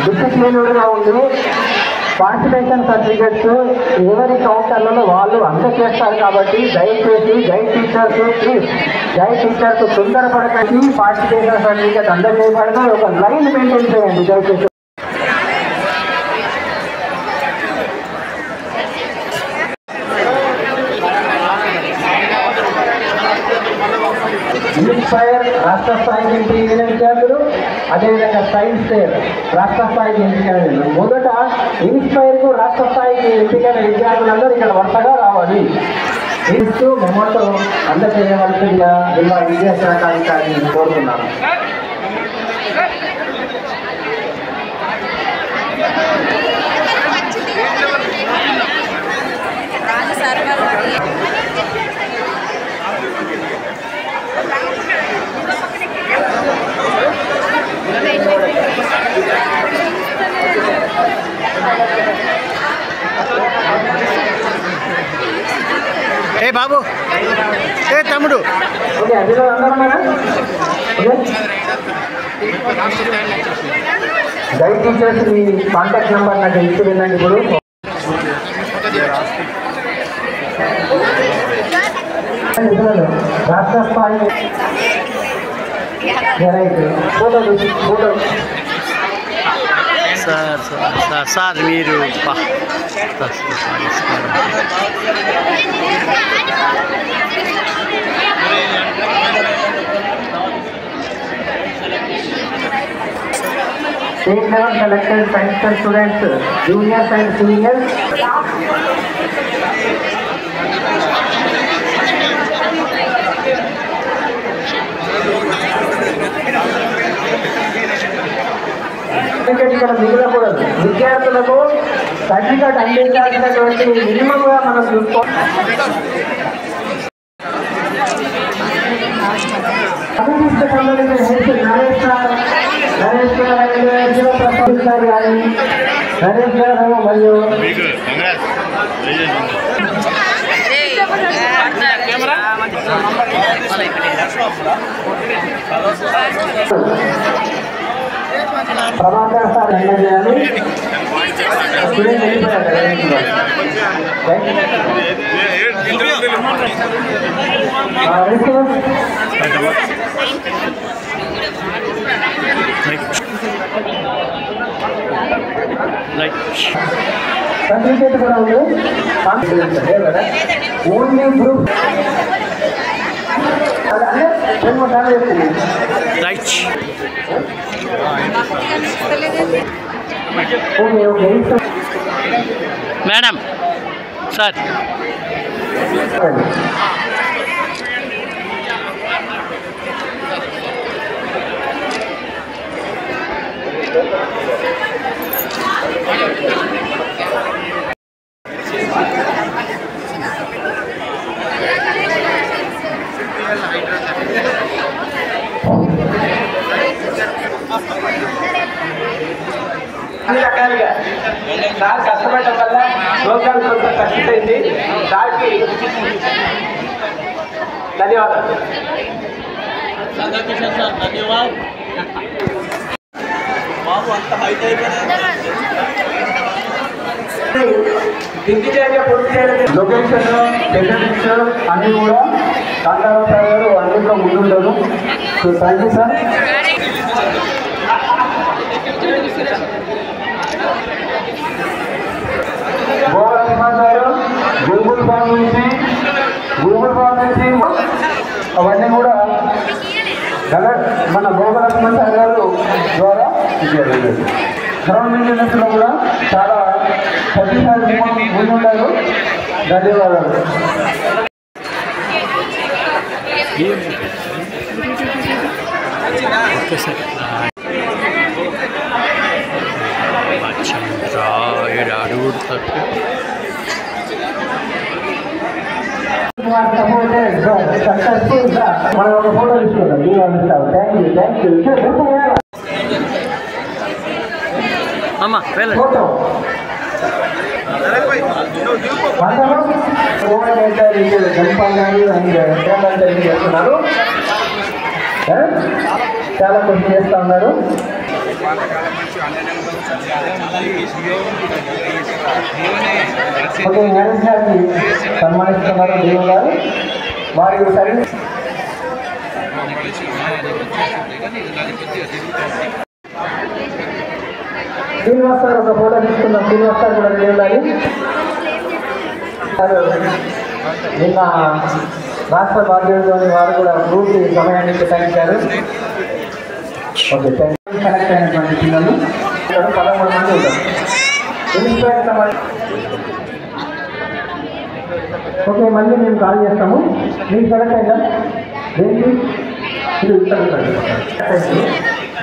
డిసిప్లిన్గా ఉంది. పార్టిసిపేషన్ సర్టిఫికెట్స్ ఎవరి కౌంటర్లలో వాళ్ళు అందజేస్తారు కాబట్టి దయచేసి గైడ్ టీచర్స్ తొందరపడకండి. పార్టిసిపేషన్ సర్టిఫికెట్ అందజేయబడగా ఒక లైన్ మెయింటైన్ చేయండి దయచేసి. ఇన్స్పైర్ రాష్ట్ర స్థాయికి ఎంపికైన విద్యార్థులు, అదేవిధంగా సైన్స్ ఫేర్ రాష్ట్ర స్థాయికి ఎంపికైన. మొదట ఇన్స్పైర్కు రాష్ట్ర స్థాయికి ఎంపికైన విద్యార్థులందరూ ఇక్కడ వరుసగా రావాలి. ఇస్తూ మెమోతో అందజేయవలసిందిగా జిల్లా విద్యాశాఖ అధికారిని కోరుతున్నాను. ఏ బాబు, ఏ తమ్ముడు, ఓకే అందులో అందరూ గైడ్ టీచర్స్ మీ కాంటాక్ట్ నెంబర్ నాకు ఇచ్చి వెళ్ళండి. ఇప్పుడు రాష్ట్ర స్థాయి ఫోటో సార్ మీరు State level selected science students, juniors and seniors. ఇక్కడ మిగిలకూడదు. విద్యార్థులకు సర్టిఫికేట్ అందించాల్సినటువంటి మినిమంగా మనం చూసుకోవాలి. అభివృద్ధికి సంబంధించిన నరేష్ గారు శివప్రసాద్ గారి నరేష్ గారు మరియు ప్రభాకర్ సార్ ఎండ చేయాలి. సర్టిఫికేట్ కూడా ఉంది. ఓన్లీ గ్రూప్ మేడం సార్ అన్ని రకాలుగా సార్ కష్టపడటం వల్ల ప్రోగ్రామ్ కొంచెం సక్సెస్ అయింది. సార్కి ధన్యవాదాలు. దిగ్విజయంగా పూర్తి చేయడం లొకేషన్ టెక్నిక్స్ అన్నీ కూడా కాంతారావు సార్ గారు అన్నింటిలో ముందుంటారు. So thank you sir. Gopalakrishna గారు గూగుల్ ఫామ్ నుంచి అవన్నీ కూడా మన గోపాలకృష్ణ సార్ గారు ద్వారా గ్రౌండ్ మెయింటెనెన్స్లో కూడా చాలా ప్రతిసారి ముందుంటారు. ధన్యవాదాలు. మనం ఒక ఫోటో తీసుకుంటాం. Thank you. అమ్మా ఫోటో జన్పాల్ గారు అండ్ చేస్తున్నారు. చాలా కొంచెం చేస్తూ ఉన్నారు. ఓకే, మ్యారేజ్ గారిని సన్మానిస్తున్నారు దేవు గారు. వారికి సరైన శ్రీనివాస్ గారు ఒక ఫోటో తీసుకున్నాం. శ్రీనివాస్ గారు కూడా చేయాలి. నిన్న రాష్ట్ర బాధ్యులతోని వారు కూడా పూర్తి సమయాన్ని కేటాయించారు. ఓకే, సెలెక్ట్ అయినటువంటి పిల్లలు 13 మంది ఉంటారు. ఓకే, మళ్ళీ మేము కాల్ చేస్తాము. మీకు సెలెక్ట్ అయిందా? ఏంటి ఇది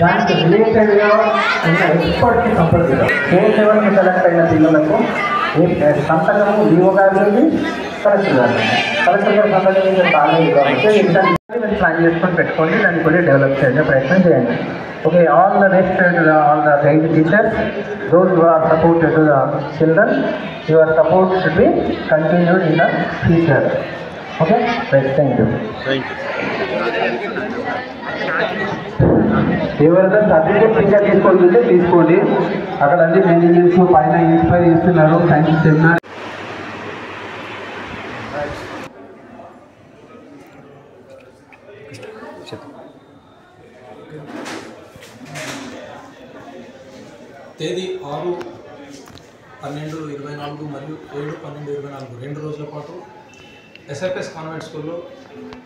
దానికి రిలేటెడ్గా ఉన్న ఎక్స్పర్ట్ని సంప్రదించాం. స్టేట్ లెవెల్కి సెలెక్ట్ అయిన పిల్లలకు సంతకము డిఓ గారి నుండి కలెక్టర్ గారు సంతకం బాగాలేదు కాబట్టి ప్లాన్ చేసుకొని పెట్టుకోండి. దాన్ని కూడా డెవలప్ చేసే ప్రయత్నం చేయండి. Okay, all the best all the trained teachers, those who are supported to the children, your support should be continued in the future. Okay, right, thank you. ఎవరైనా సర్టిఫికేట్ ఇంకా తీసుకోవాలంటే తీసుకోండి. అక్కడ అన్ని మెయింటెనెన్స్ పైన ఇన్స్పైర్ చేస్తున్నారు. సైన్స్ సెమినార్ తేదీ 6/12/24 మరియు 7/12/24 2 రోజుల పాటు ఎస్ఎఫ్ఎస్ కాన్వెంట్ స్కూల్లో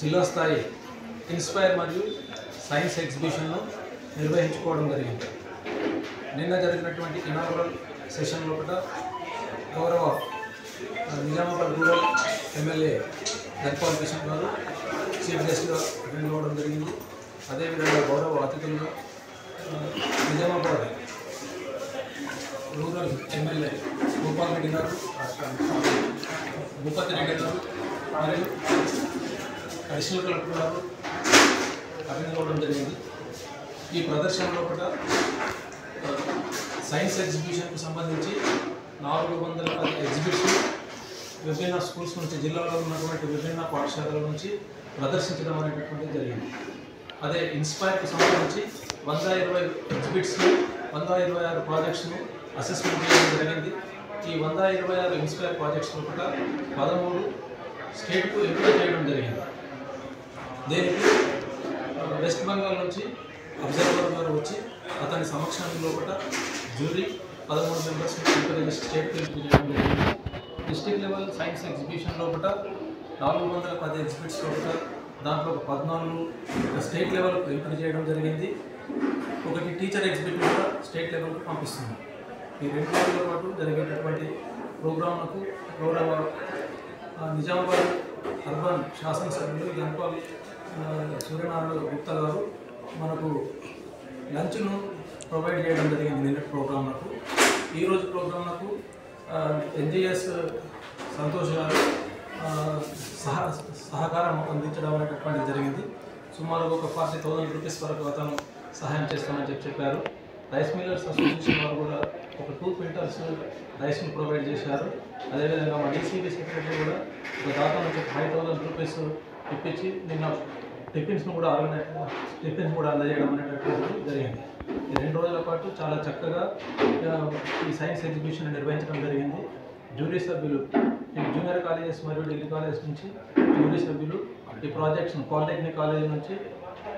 జిల్లా స్థాయి ఇన్స్పైర్ మరియు సైన్స్ ఎగ్జిబిషన్ను నిర్వహించుకోవడం జరిగింది. నిన్న జరిగినటువంటి ఇనాగరల్ సెషన్ లోపల గౌరవ నిజామాబాద్ రూరల్ ఎమ్మెల్యే ధన్పాల్ కిషన్ గారు చీఫ్ గెస్ట్గా అటెండ్ అవ్వడం జరిగింది. అదేవిధంగా గౌరవ అతిథులుగా నిజామాబాద్ రూరల్ ఎమ్మెల్యే గోపాల్ రెడ్డి గారు, భూపతి రెడ్డి గారు మరియు అడిషనల్ కలెక్టర్ గారు అటెండ్ అవ్వడం జరిగింది. ఈ ప్రదర్శనలో కూడా సైన్స్ ఎగ్జిబిషన్కు సంబంధించి 410 ఎగ్జిబిషన్ విభిన్న స్కూల్స్ నుంచి, జిల్లాలో ఉన్నటువంటి విభిన్న పాఠశాలల నుంచి ప్రదర్శించడం అనేటటువంటిది జరిగింది. అదే ఇన్స్పైర్కు సంబంధించి 120 ఎగ్జిబిట్స్ను 126 ప్రాజెక్ట్స్ను అసెస్మెంట్ చేయడం జరిగింది. ఈ 126 ఇన్స్పైర్ ప్రాజెక్ట్స్లో కూడా 13 స్టేట్కు ఎంపిక చేయడం జరిగింది. దీనికి వెస్ట్ బెంగాల్ నుంచి అబ్జర్వర్ గారు వచ్చి అతని సమక్షంలో కూడా జ్యూరీ 13 మెంబర్స్ స్టేట్కి ఎంపిక చేయడం జరిగింది. డిస్ట్రిక్ట్ లెవెల్ సైన్స్ ఎగ్జిబిషన్లో కూడా 410 ఎగ్జిబిట్స్లో కూడా దాంట్లో 14 స్టేట్ లెవెల్కు ఎంపిక చేయడం జరిగింది. ఒకటి టీచర్ ఎగ్జిబిట్ కూడా స్టేట్ లెవెల్కు పంపిస్తుంది. ఈ 2 రోజుల పాటు జరిగేటటువంటి ప్రోగ్రాంలకు గౌరవ నిజామాబాద్ అర్బన్ శాసనసభ్యులు ధన్పాల్ సూర్యనారాయణ గుప్తా గారు మనకు లంచ్ను ప్రొవైడ్ చేయడం జరిగింది నిన్న ప్రోగ్రాంలకు. ఈరోజు ప్రోగ్రాంలకు ఎన్జిఎస్ సంతోష్ గారు సహకారం అందించడం అనేటటువంటిది జరిగింది. సుమారు ఒక 40,000 రూపీస్ వరకు అతను సహాయం చేస్తామని చెప్పారు. రైస్ మిల్లర్స్ అసోసియేషన్ వారు కూడా ఒక 2 క్వింటల్స్ రైస్ని ప్రొవైడ్ చేశారు. అదేవిధంగా మా డీసీబీ సెక్రటరీ కూడా ఒక దాతా నుంచి 5,000 రూపీస్ ఇప్పించి నిన్న టిఫిన్స్ కూడా అందజేయడం అనేటటువంటిది జరిగింది. ఈ 2 రోజుల పాటు చాలా చక్కగా ఈ సైన్స్ ఎగ్జిబిషన్ నిర్వహించడం జరిగింది. జ్యూరీ సభ్యులు జూనియర్ కాలేజెస్ మరియు డిగ్రీ కాలేజెస్ నుంచి జ్యూరీ సభ్యులు ఈ ప్రాజెక్ట్స్ పాలిటెక్నిక్ కాలేజ్ నుంచి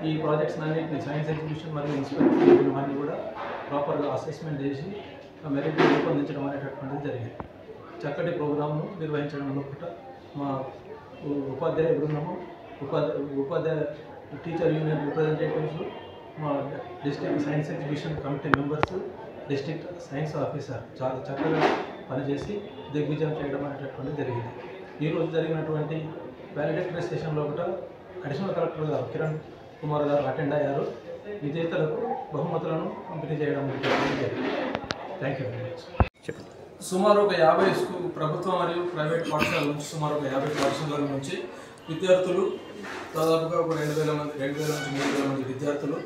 ఈ ప్రాజెక్ట్స్ అన్నింటినీ సైన్స్ ఎగ్జిబిషన్ మరియు ఇన్స్పెక్షన్ అన్నీ కూడా ప్రాపర్గా అసెస్మెంట్ చేసి మెరిట్ రూపొందించడం అనేటటువంటిది జరిగింది. చక్కటి ప్రోగ్రామ్ను నిర్వహించడంలో కూడా మా ఉపాధ్యాయ బృందము ఉపాధ్యాయ టీచర్ యూనియన్ రిప్రజెంటేటివ్స్, మా district science exhibition committee members, district science officer చాలా చక్కగా పనిచేసి దిగ్విజయం చేయడం అనేటటువంటిది జరిగింది. ఈరోజు జరిగినటువంటి వ్యాలిడేటరీ సెషన్లో కూడా అడిషనల్ కలెక్టర్ గారు కిరణ్ కుమార్ గారు అటెండ్ అయ్యారు. విజేతలకు బహుమతులను పంపిణీ చేయడం జరిగింది. Thank you very much. సుమారు ఒక 50 ప్రభుత్వ మరియు ప్రైవేట్ పాఠశాలల నుంచి సుమారు ఒక 50 పాఠశాలల నుంచి విద్యార్థులు దాదాపుగా ఒక 2,000 నుంచి 3,000 మంది విద్యార్థులు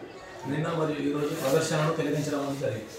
నిన్న మరియు ఈరోజు ప్రదర్శనను కలిగించడం జరిగింది.